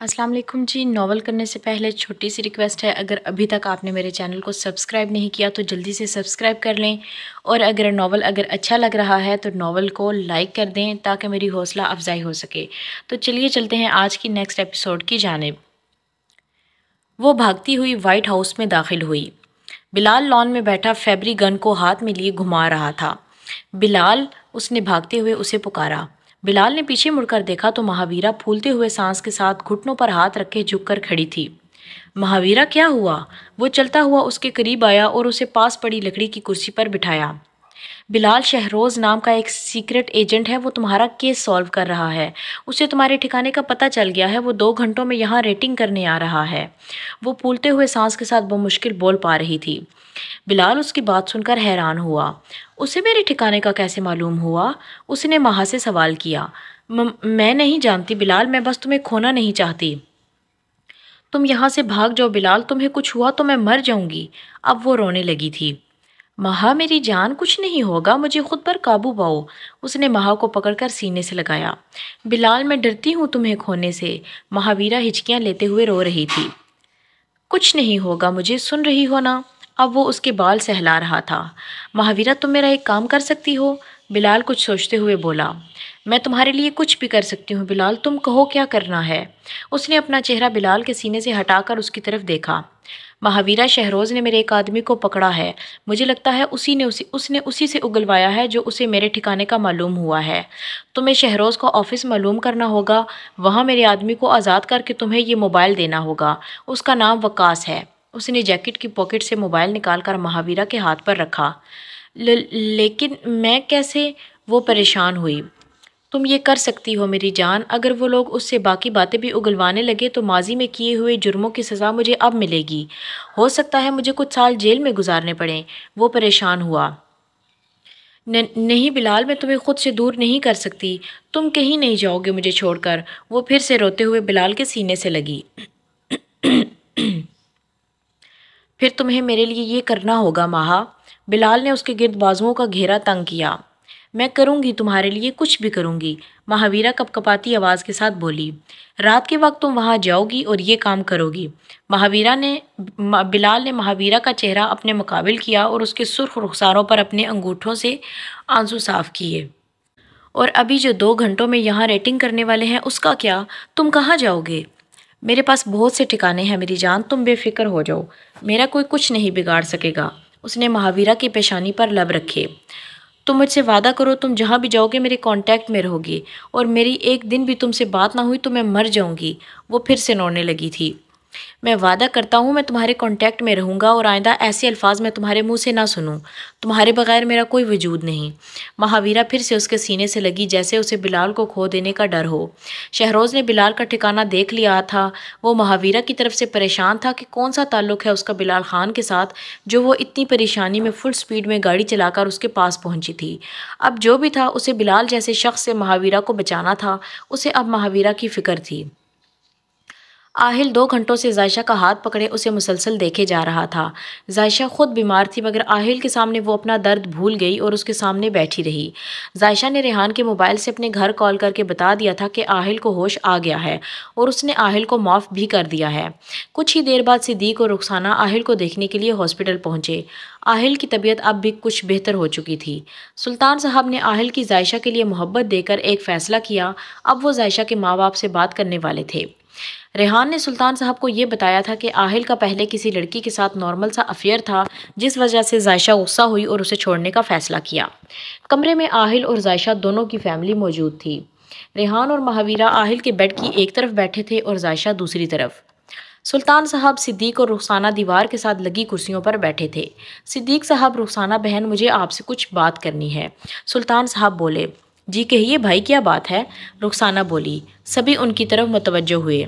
अस्सलाम वालेकुम जी। नॉवल करने से पहले छोटी सी रिक्वेस्ट है, अगर अभी तक आपने मेरे चैनल को सब्सक्राइब नहीं किया तो जल्दी से सब्सक्राइब कर लें, और अगर नॉवल अच्छा लग रहा है तो नॉवल को लाइक कर दें ताकि मेरी हौसला अफजाई हो सके। तो चलिए चलते हैं आज की नेक्स्ट एपिसोड की जानिब। वो भागती हुई वाइट हाउस में दाखिल हुई। बिलाल लॉन में बैठा फेबरी गन को हाथ में लिए घुमा रहा था। बिलाल, उसने भागते हुए उसे पुकारा। बिलाल ने पीछे मुड़कर देखा तो महावीरा फूलते हुए सांस के साथ घुटनों पर हाथ रखे झुककर खड़ी थी। महावीरा, क्या हुआ? वो चलता हुआ उसके करीब आया और उसे पास पड़ी लकड़ी की कुर्सी पर बिठाया। बिलाल, शहरोज नाम का एक सीक्रेट एजेंट है, वो तुम्हारा केस सॉल्व कर रहा है। उसे तुम्हारे ठिकाने का पता चल गया है। वो 2 घंटों में यहाँ रेटिंग करने आ रहा है। वो फूलते हुए सांस के साथ बमुश्किल बोल पा रही थी। बिलाल उसकी बात सुनकर हैरान हुआ। उसे मेरे ठिकाने का कैसे मालूम हुआ? उसने महा से सवाल किया। मैं नहीं जानती बिलाल, मैं बस तुम्हें खोना नहीं चाहती। तुम यहाँ से भाग जाओ बिलाल, तुम्हें कुछ हुआ तो मैं मर जाऊंगी। अब वो रोने लगी थी। महा, मेरी जान, कुछ नहीं होगा, मुझे खुद पर काबू पाओ। उसने महा को पकड़कर सीने से लगाया। बिलाल, मैं डरती हूँ तुम्हें खोने से। महावीरा हिचकियाँ लेते हुए रो रही थी। कुछ नहीं होगा मुझे, सुन रही हो ना? अब वो उसके बाल सहला रहा था। महावीरा, तुम मेरा एक काम कर सकती हो? बिलाल कुछ सोचते हुए बोला। मैं तुम्हारे लिए कुछ भी कर सकती हूँ बिलाल, तुम कहो क्या करना है। उसने अपना चेहरा बिलाल के सीने से हटाकर उसकी तरफ देखा। महावीरा, शहरोज ने मेरे एक आदमी को पकड़ा है। मुझे लगता है उसने उसी से उगलवाया है जो उसे मेरे ठिकाने का मालूम हुआ है। तुम्हें शहरोज को ऑफिस मालूम करना होगा। वहाँ मेरे आदमी को आज़ाद करके तुम्हें ये मोबाइल देना होगा। उसका नाम वकास है। उसने जैकेट की पॉकेट से मोबाइल निकालकर महावीरा के हाथ पर रखा। लेकिन मैं कैसे? वो परेशान हुई। तुम ये कर सकती हो मेरी जान। अगर वो लोग उससे बाकी बातें भी उगलवाने लगे तो माजी में किए हुए जुर्मों की सज़ा मुझे अब मिलेगी। हो सकता है मुझे कुछ साल जेल में गुजारने पड़ें। वो परेशान हुआ। नहीं बिलाल, मैं तुम्हें खुद से दूर नहीं कर सकती। तुम कहीं नहीं जाओगे मुझे छोड़कर। वो फिर से रोते हुए बिलाल के सीने से लगी। फिर तुम्हें मेरे लिए ये करना होगा महा। बिलाल ने उसके गिर्द बाजुओं का घेरा तंग किया। मैं करूँगी तुम्हारे लिए, कुछ भी करूँगी। महावीरा कपकपाती आवाज़ के साथ बोली। रात के वक्त तुम वहाँ जाओगी और ये काम करोगी। बिलाल ने महावीरा का चेहरा अपने मुकाबिल किया और उसके सुर्ख रुखसारों पर अपने अंगूठों से आंसू साफ किए। और अभी जो 2 घंटों में यहाँ रेटिंग करने वाले हैं उसका क्या? तुम कहाँ जाओगे? मेरे पास बहुत से ठिकाने हैं मेरी जान, तुम बेफिक्र हो जाओ। मेरा कोई कुछ नहीं बिगाड़ सकेगा। उसने महावीरा की पेशानी पर लब रखे। तुम मुझसे वादा करो, तुम जहाँ भी जाओगे मेरे कांटेक्ट में रहोगी, और मेरी एक दिन भी तुमसे बात ना हुई तो मैं मर जाऊंगी। वो फिर से रोने लगी थी। मैं वादा करता हूँ मैं तुम्हारे कांटेक्ट में रहूँगा और आइंदा ऐसे अल्फाज मैं तुम्हारे मुंह से ना सुनूँ। तुम्हारे बगैर मेरा कोई वजूद नहीं। महावीरा फिर से उसके सीने से लगी, जैसे उसे बिलाल को खो देने का डर हो। शहरोज ने बिलाल का ठिकाना देख लिया था। वो महावीरा की तरफ से परेशान था कि कौन सा ताल्लुक़ है उसका बिलाल खान के साथ, जो वो इतनी परेशानी में फुल स्पीड में गाड़ी चलाकर उसके पास पहुंची थी। अब जो भी था, उसे बिलाल जैसे शख्स से महावीरा को बचाना था। उसे अब महावीरा की फ़िक्र थी। आहिल 2 घंटों से जायशा का हाथ पकड़े उसे मुसलसल देखे जा रहा था। जायशा खुद बीमार थी, मगर आहिल के सामने वो अपना दर्द भूल गई और उसके सामने बैठी रही। जायशा ने रेहान के मोबाइल से अपने घर कॉल करके बता दिया था कि आहिल को होश आ गया है और उसने आहिल को माफ़ भी कर दिया है। कुछ ही देर बाद सिद्दीक और रुखसाना आहिल को देखने के लिए हॉस्पिटल पहुँचे। आहिल की तबीयत अब भी कुछ बेहतर हो चुकी थी। सुल्तान साहब ने आहिल की जायशा के लिए मोहब्बत देकर एक फ़ैसला किया। अब वो जायशा के माँ बाप से बात करने वाले थे। रेहान ने सुल्तान साहब को ये बताया था कि आहिल का पहले किसी लड़की के साथ नॉर्मल सा अफेयर था, जिस वजह से जायशा गुस्सा हुई और उसे छोड़ने का फ़ैसला किया। कमरे में आहिल और जायशा दोनों की फैमिली मौजूद थी। रेहान और महावीरा आहिल के बेड की एक तरफ बैठे थे और जायशा दूसरी तरफ। सुल्तान साहब, सिद्दीक और रुखसाना दीवार के साथ लगी कुर्सियों पर बैठे थे। सिद्दीक साहब, रुखसाना बहन, मुझे आपसे कुछ बात करनी है। सुल्तान साहब बोले। जी कहिए भाई, क्या बात है? रुखसाना बोली। सभी उनकी तरफ मुतवज्जो हुए।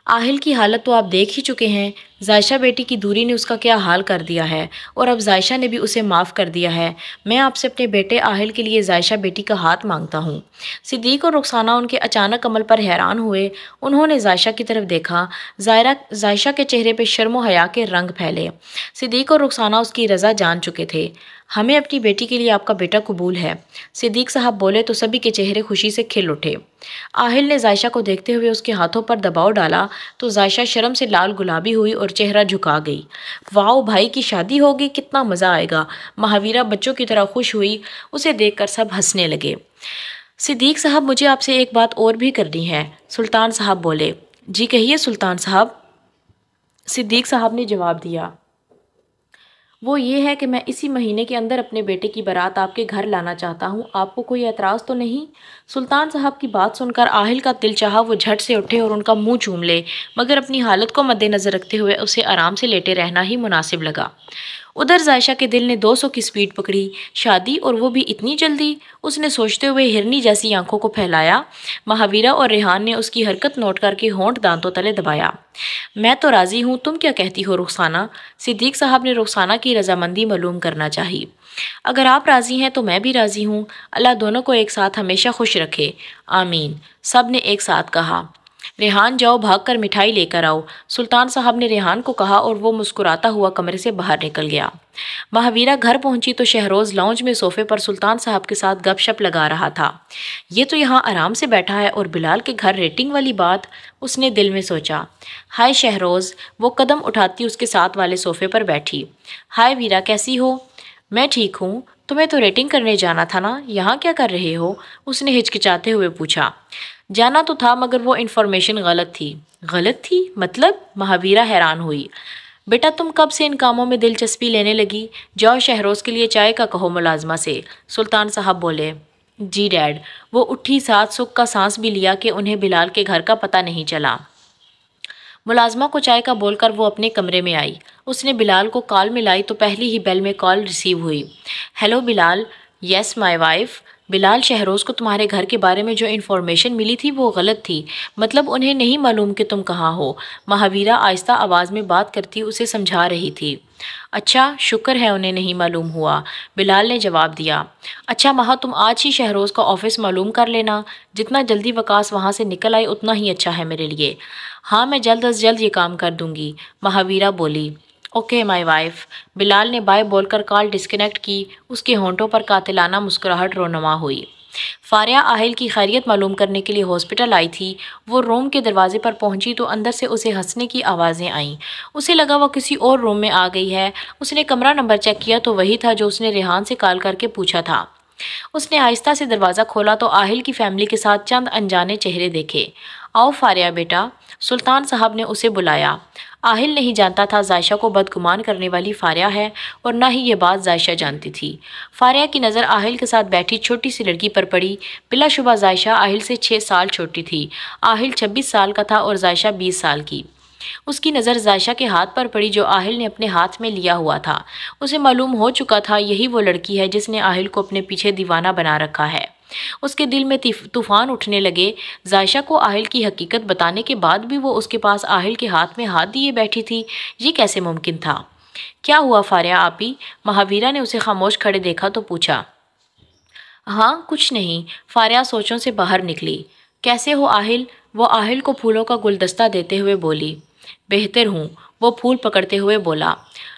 आहिल की हालत तो आप देख ही चुके हैं। ज़ायशा बेटी की दूरी ने उसका क्या हाल कर दिया है, और अब ज़ायशा ने भी उसे माफ़ कर दिया है। मैं आपसे अपने बेटे आहिल के लिए ज़ायशा बेटी का हाथ मांगता हूँ। सिद्दीक और रुखसाना उनके अचानक अमल पर हैरान हुए। उन्होंने ज़ायशा की तरफ देखा। ज़ायशा के चेहरे पर शर्म व हया के रंग फैले। सिद्दीक और रुखसाना उसकी रज़ा जान चुके थे। हमें अपनी बेटी के लिए आपका बेटा कबूल है। सिद्दीक साहब बोले तो सभी के चेहरे खुशी से खिल उठे। आहिल ने ज़ायशा को देखते हुए उसके हाथों पर दबाव डाला तो ज़ायशा शर्म से लाल गुलाबी हुई और चेहरा झुका गई। वाओ, भाई की शादी होगी, कितना मज़ा आएगा। महावीरा बच्चों की तरह खुश हुई। उसे देखकर सब हंसने लगे। सिद्दीक साहब, मुझे आपसे एक बात और भी करनी है, सुल्तान साहब बोले। जी कहिए सुल्तान साहब, सिद्दीक साहब ने जवाब दिया। वो ये है कि मैं इसी महीने के अंदर अपने बेटे की बारात आपके घर लाना चाहता हूँ। आपको कोई एतराज़ तो नहीं? सुल्तान साहब की बात सुनकर आहिल का दिल चाहा वो झट से उठे और उनका मुंह चूम ले, मगर अपनी हालत को मद्देनज़र रखते हुए उसे आराम से लेटे रहना ही मुनासिब लगा। उधर ज़ायशा के दिल ने 200 की स्पीड पकड़ी। शादी, और वो भी इतनी जल्दी? उसने सोचते हुए हिरनी जैसी आंखों को फैलाया। महावीरा और रेहान ने उसकी हरकत नोट करके होंठ दांतों तले दबाया। मैं तो राज़ी हूँ, तुम क्या कहती हो रुखसाना? सिद्दीक साहब ने रुखसाना की रजामंदी मालूम करना चाहिए। अगर आप राज़ी हैं तो मैं भी राज़ी हूँ। अल्लाह दोनों को एक साथ हमेशा खुश रखे, आमीन, सब ने एक साथ कहा। रेहान, जाओ भागकर मिठाई लेकर आओ, सुल्तान साहब ने रेहान को कहा और वो मुस्कुराता हुआ कमरे से बाहर निकल गया। महावीरा घर पहुंची तो शहरोज़ लाउंज में सोफे पर सुल्तान साहब के साथ गपशप लगा रहा था। ये तो यहाँ आराम से बैठा है और बिलाल के घर रेटिंग वाली बात, उसने दिल में सोचा। हाय शहरोज़, वो कदम उठाती उसके साथ वाले सोफे पर बैठी। हाय वीरा, कैसी हो? मैं ठीक हूँ। तुम्हें तो रेटिंग करने जाना था ना, यहाँ क्या कर रहे हो? उसने हिचकिचाते हुए पूछा। जाना तो था, मगर वो इन्फॉर्मेशन गलत थी। गलत थी मतलब? महावीरा हैरान हुई। बेटा, तुम कब से इन कामों में दिलचस्पी लेने लगी? जाओ शहरोज़ के लिए चाय का कहो मुलाजमा से, सुल्तान साहब बोले। जी डैड। वो उठी, साथ सुख का सांस भी लिया कि उन्हें बिलाल के घर का पता नहीं चला। मुलाजमा को चाय का बोलकर वो अपने कमरे में आई। उसने बिलाल को कॉल मिलाई तो पहली ही बेल में कॉल रिसीव हुई। Hello Bilal. Yes my wife. Bilal, Shahroz को तुम्हारे घर के बारे में जो इन्फॉर्मेशन मिली थी वो गलत थी, मतलब उन्हें नहीं मालूम कि तुम कहाँ हो। महावीरा आहिस्ता आवाज़ में बात करती उसे समझा रही थी। अच्छा, शुक्र है उन्हें नहीं मालूम हुआ, बिलाल ने जवाब दिया। अच्छा महा, तुम आज ही शहरोज़ का ऑफिस मालूम कर लेना। जितना जल्दी वकास वहाँ से निकल आए उतना ही अच्छा है मेरे लिए। हाँ, मैं जल्द अज जल्द ये काम कर दूँगी, महावीरा बोली। Okay my wife. बिलाल ने बाय बोलकर कॉल डिस्कनेक्ट की। उसके होंठों पर कातिलाना मुस्कुराहट रोनुमा हुई। फारिया आहिल की खैरियत मालूम करने के लिए हॉस्पिटल आई थी। वो रूम के दरवाजे पर पहुंची तो अंदर से उसे हंसने की आवाज़ें आईं। उसे लगा वो किसी और रूम में आ गई है। उसने कमरा नंबर चेक किया तो वही था जो उसने रेहान से कॉल करके पूछा था। उसने आहिस्ता से दरवाज़ा खोला तो आहिल की फैमिली के साथ चंद अनजाने चेहरे देखे। आओ फारिया बेटा, सुल्तान साहब ने उसे बुलाया। आहिल नहीं जानता था ज़ायशा को बदगुमान करने वाली फारिया है, और न ही ये बात ज़ायशा जानती थी। फारिया की नज़र आहिल के साथ बैठी छोटी सी लड़की पर पड़ी। बिलाशुबा ज़ायशा आहिल से 6 साल छोटी थी। आहिल 26 साल का था और ज़ायशा 20 साल की। उसकी नज़र ज़ायशा के हाथ पर पड़ी जो आहिल ने अपने हाथ में लिया हुआ था। उसे मालूम हो चुका था यही वो लड़की है जिसने आहिल को अपने पीछे दीवाना बना रखा है। उसके दिल में तूफान उठने लगे। ज़ायशा को आहिल की हकीकत बताने के बाद भी वो उसके पास आहिल के हाथ में हाथ दिए बैठी थी। ये कैसे मुमकिन था? क्या हुआ फारिया आपी? महावीरा ने उसे खामोश खड़े देखा तो पूछा। हाँ कुछ नहीं, फारिया सोचों से बाहर निकली। कैसे हो आहिल? वो आहिल को फूलों का गुलदस्ता देते हुए बोली। बेहतर हूँ, वो फूल पकड़ते हुए बोला।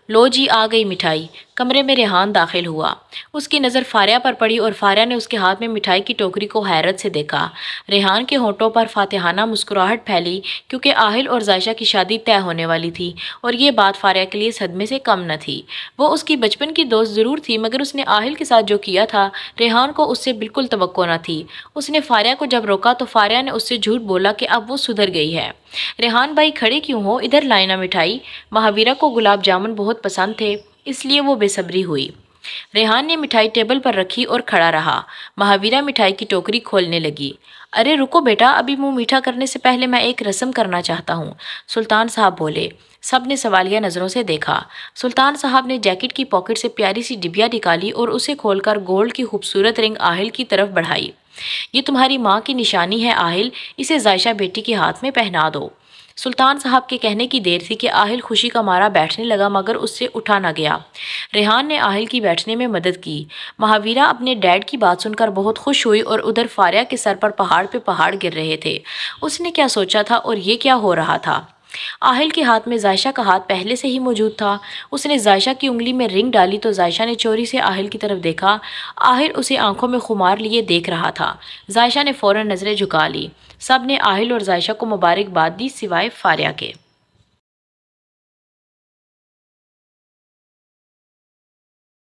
लो जी, आ गई मिठाई। कमरे में रेहान दाखिल हुआ। उसकी नज़र फारिया पर पड़ी और फारिया ने उसके हाथ में मिठाई की टोकरी को हैरत से देखा। रेहान के होंठों पर फातिहाना मुस्कुराहट फैली क्योंकि आहिल और ज़ायशा की शादी तय होने वाली थी और ये बात फारिया के लिए सदमे से कम न थी। वो उसकी बचपन की दोस्त ज़रूर थी, मगर उसने आहिल के साथ जो किया था रेहान को उससे बिल्कुल तवक्को न थी। उसने फारिया को जब रोका तो फारिया ने उससे झूठ बोला कि अब वो सुधर गई है। रेहान भाई खड़े क्यों हो, इधर लाए ना मिठाई। महावीरा को गुलाब जामुन बहुत पसंद थे, इसलिए वो बेसब्री हुई। रेहान ने मिठाई टेबल पर रखी और खड़ा रहा। महावीरा मिठाई की टोकरी खोलने लगी। अरे रुको बेटा, अभी मुंह मीठा करने से पहले मैं एक रस्म करना चाहता हूँ, सुल्तान साहब बोले। सब ने सवालिया नज़रों से देखा। सुल्तान साहब ने जैकेट की पॉकेट से प्यारी सी डिबिया निकाली और उसे खोलकर गोल्ड की खूबसूरत रिंग आहिल की तरफ बढ़ाई। ये तुम्हारी माँ की निशानी है आहिल, इसे ज़ायशा बेटी के हाथ में पहना दो। سلطان صاحب کے کہنے کی دیر تھی کہ آہل خوشی کا مارا بیٹھنے لگا مگر اس سے اٹھا نہ گیا۔ ریحان نے آہل کی بیٹھنے میں مدد کی۔ مہاویرا اپنے ڈیڈ کی بات سن کر بہت خوش ہوئی اور ادھر فاریہ کے سر پر پہاڑ پہ پہاڑ گر رہے تھے۔ اس نے کیا سوچا تھا اور یہ کیا ہو رہا تھا؟ آہل کے ہاتھ میں زائشہ کا ہاتھ پہلے سے ہی موجود تھا۔ اس نے زائشہ کی انگلی میں رنگ ڈالی تو زائشہ نے چوری سے آہل کی طرف دیکھا۔ آہل اسے آنکھوں میں خمار لیے دیکھ رہا تھا۔ زائشہ نے فوراً نظریں جھکا لی۔ سب نے آہل اور زائشہ کو مبارکباد دی سوائے فاریہ کے۔